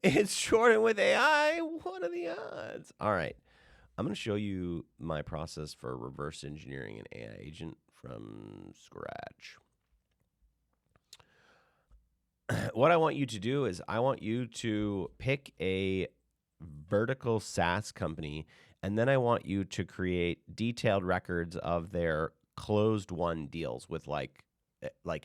It's shortened with AI. What are the odds? All right. I'm going to show you my process for reverse engineering an AI agent from scratch. What I want you to do is I want you to pick a vertical SaaS company, and then I want you to create detailed records of their closed won deals with like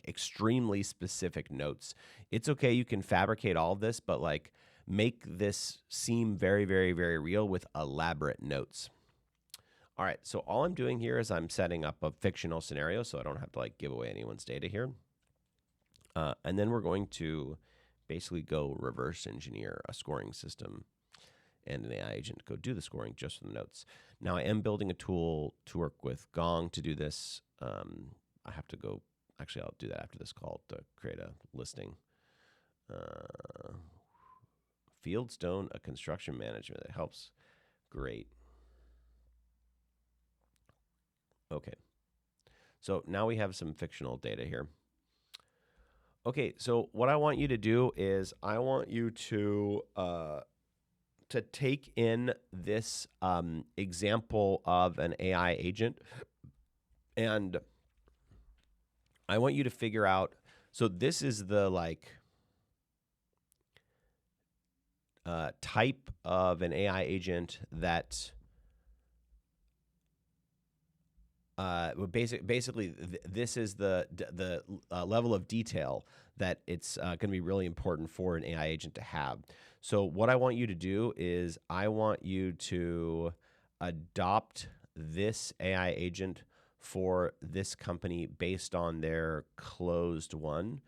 extremely specific notes. It's okay, you can fabricate all of this, but like make this seem very, very, very real with elaborate notes. All right, so all I'm doing here is I'm setting up a fictional scenario so I don't have to like give away anyone's data here. And then we're going to basically go reverse engineer a scoring system and an AI agent to go do the scoring just for the notes. Now I am building a tool to work with Gong to do this. I have to go, actually I'll do that after this call to create a listing. Fieldstone, a construction management that helps. Great. Okay. So now we have some fictional data here. Okay, so what I want you to do is I want you to take in this example of an AI agent, and I want you to figure out. So this is the like type of an AI agent that basically this is the level of detail that it's going to be really important for an AI agent to have. So what I want you to do is I want you to adopt this AI agent for this company based on their closed one.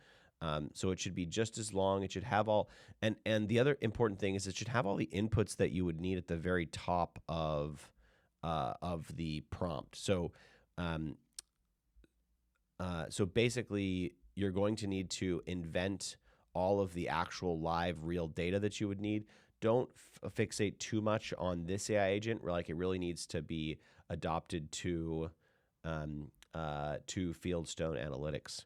So it should be just as long. It should have all, and the other important thing is it should have all the inputs that you would need at the very top of the prompt. So basically, you're going to need to invent all of the actual live real data that you would need. Don't fixate too much on this AI agent. Like it really needs to be adopted to Fieldstone Analytics.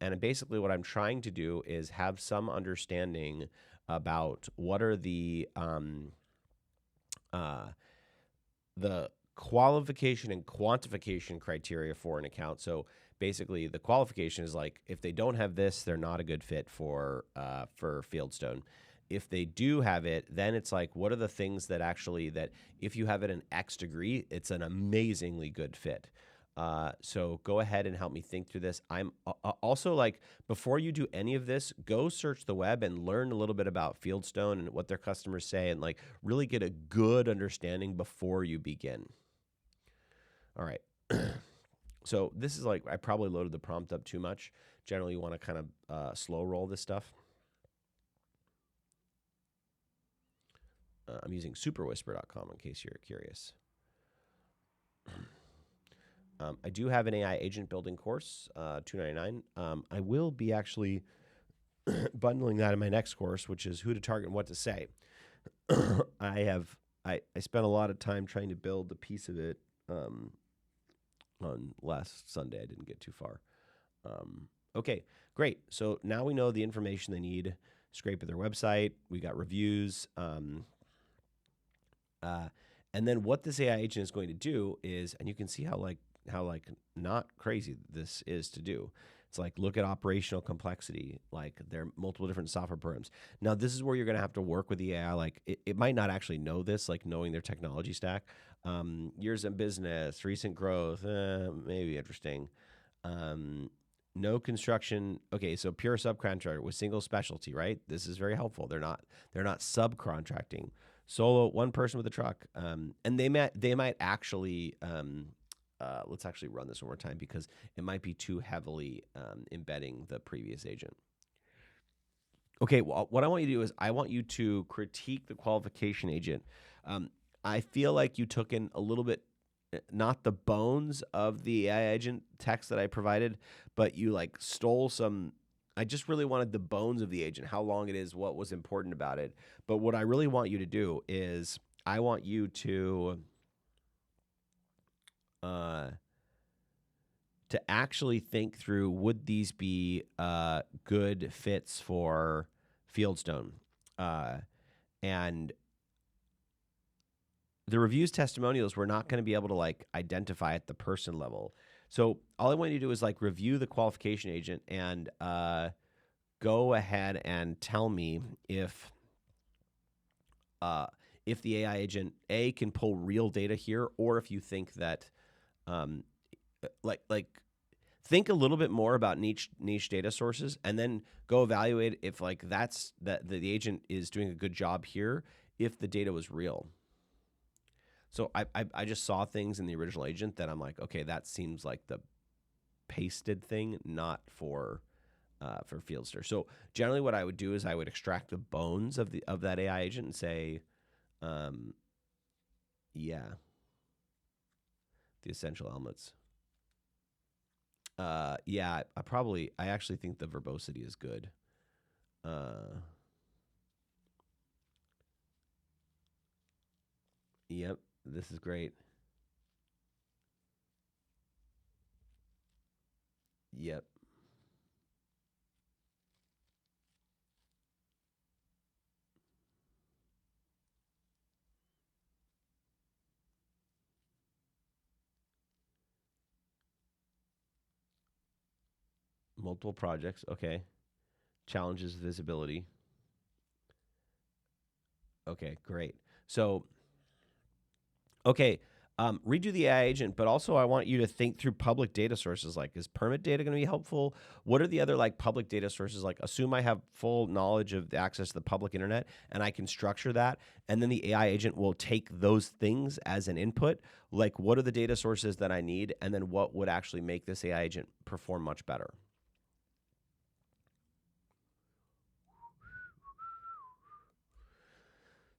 And basically, what I'm trying to do is have some understanding about what are the qualification and quantification criteria for an account. So basically, the qualification is like if they don't have this, they're not a good fit for Fieldstone. If they do have it, then it's like what are the things that actually that if you have it in X degree, it's an amazingly good fit. So go ahead and help me think through this. I'm also like, before you do any of this, go search the web and learn a little bit about Fieldstone and what their customers say and like really get a good understanding before you begin. All right. So this is like, I probably loaded the prompt up too much. Generally, you want to kind of slow roll this stuff. I'm using superwhisper.com in case you're curious. I do have an AI agent building course, $299. I will be actually bundling that in my next course, which is who to target and what to say. I spent a lot of time trying to build a piece of it on last Sunday. I didn't get too far. Okay, great. So now we know the information they need. Scrape at their website. We got reviews. And then what this AI agent is going to do is, and you can see how not crazy this is to do. It's like look at operational complexity. Like there are multiple different software programs. Now this is where you're going to have to work with the AI. Like it might not actually know this, like knowing their technology stack. Years in business, recent growth, maybe interesting. No construction. Okay, so pure subcontractor with single specialty, right? This is very helpful. They're not subcontracting. Solo, one person with a truck, and they might actually. Let's actually run this one more time because it might be too heavily embedding the previous agent. Okay, well, what I want you to do is I want you to critique the qualification agent. I feel like you took in a little bit, not the bones of the AI agent text that I provided, but you like stole some. I just really wanted the bones of the agent, how long it is, what was important about it. But what I really want you to do is I want you to actually think through, would these be good fits for Fieldstone? uh, and the reviews testimonials we're not going to be able to like identify at the person level. So all I want you to do is like review the qualification agent and go ahead and tell me uh, if the AI agent can pull real data here, or if you think that um, like think a little bit more about niche data sources, and then go evaluate if like that the agent is doing a good job here if the data was real. So I just saw things in the original agent that I'm like, okay, that seems like the pasted thing, not for Fieldster. So generally, what I would do is I would extract the bones of that AI agent and say, um, yeah, the essential elements. Yeah, I actually think the verbosity is good. Yep, this is great. Yep, multiple projects. Okay, challenges visibility. Okay, great. So okay, redo the AI agent, but also I want you to think through public data sources. Like, is permit data going to be helpful? What are the other like public data sources? Like, assume I have full knowledge of the access to the public internet, and I can structure that, and then the AI agent will take those things as an input. Like, what are the data sources that I need, and then what would actually make this AI agent perform much better?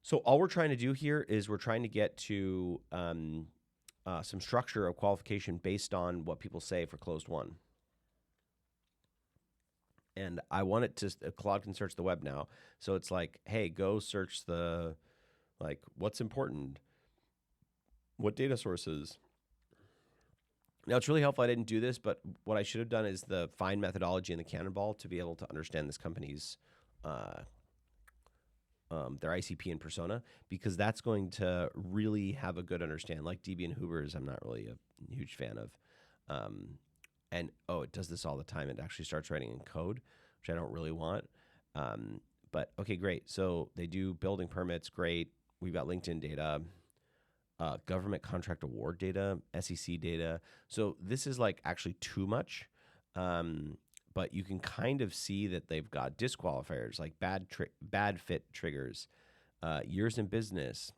So all we're trying to do here is we're trying to get to some structure of qualification based on what people say for closed one. And I want it to Claude can search the web now. So it's like, hey, go search the like what's important, what data sources. Now it's really helpful I didn't do this, but what I should have done is the find methodology and the cannonball to be able to understand this company's uh, their ICP and persona, because that's going to really have a good understand. Like DB and Hoover's, I'm not really a huge fan of. Um, and oh, it does this all the time. It actually starts writing in code, which I don't really want. Um, but okay, great. So they do building permits. Great. We've got LinkedIn data, government contract award data, SEC data. So this is like actually too much. But you can kind of see that they've got disqualifiers like bad fit triggers, years in business.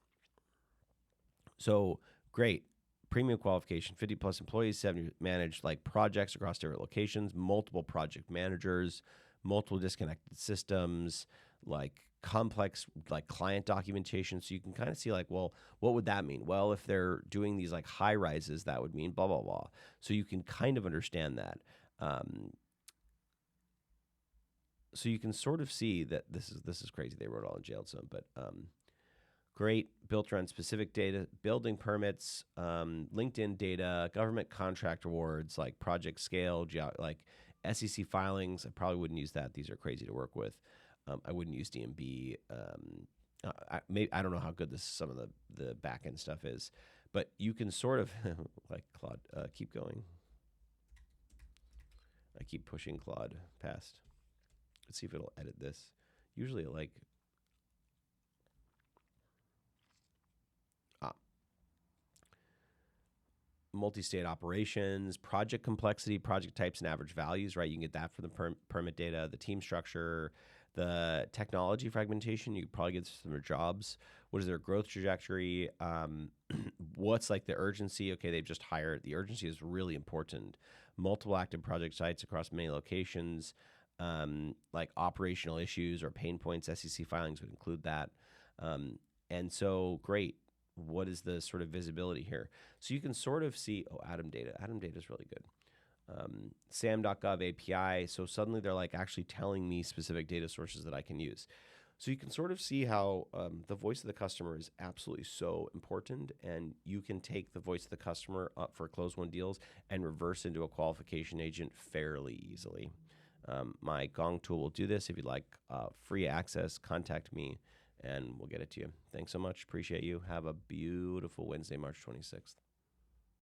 So great. Premium qualification, 50 plus employees, 70 managed like projects across different locations, multiple project managers, multiple disconnected systems, like complex like client documentation. So you can kind of see like, well, what would that mean? Well, if they're doing these like high rises, that would mean blah, blah, blah. So you can kind of understand that. So you can sort of see that this is crazy. They wrote all in jailed some, but great, built around specific data, building permits, LinkedIn data, government contract awards, like project scale, like SEC filings. I probably wouldn't use that. These are crazy to work with. I wouldn't use DMB. I don't know how good some of the back end stuff is, but you can sort of like Claude. Keep going. I keep pushing Claude past. Let's see if it'll edit this. Usually, it like multi-state operations, project complexity, project types, and average values. Right, you can get that from the permit data, the team structure, the technology fragmentation. You could probably get some of their jobs. What is their growth trajectory? What's like the urgency? Okay, they've just hired. The urgency is really important. Multiple active project sites across many locations. Like operational issues or pain points. SEC filings would include that. And so, great. What is the sort of visibility here? So you can sort of see, oh, Atom Data. Atom Data is really good. SAM.gov API. So suddenly they're like actually telling me specific data sources that I can use. So you can sort of see how the voice of the customer is absolutely so important, and you can take the voice of the customer up for close one deals and reverse into a qualification agent fairly easily. My Gong tool will do this. If you'd like free access, contact me and we'll get it to you. Thanks so much. Appreciate you. Have a beautiful Wednesday, March 26th.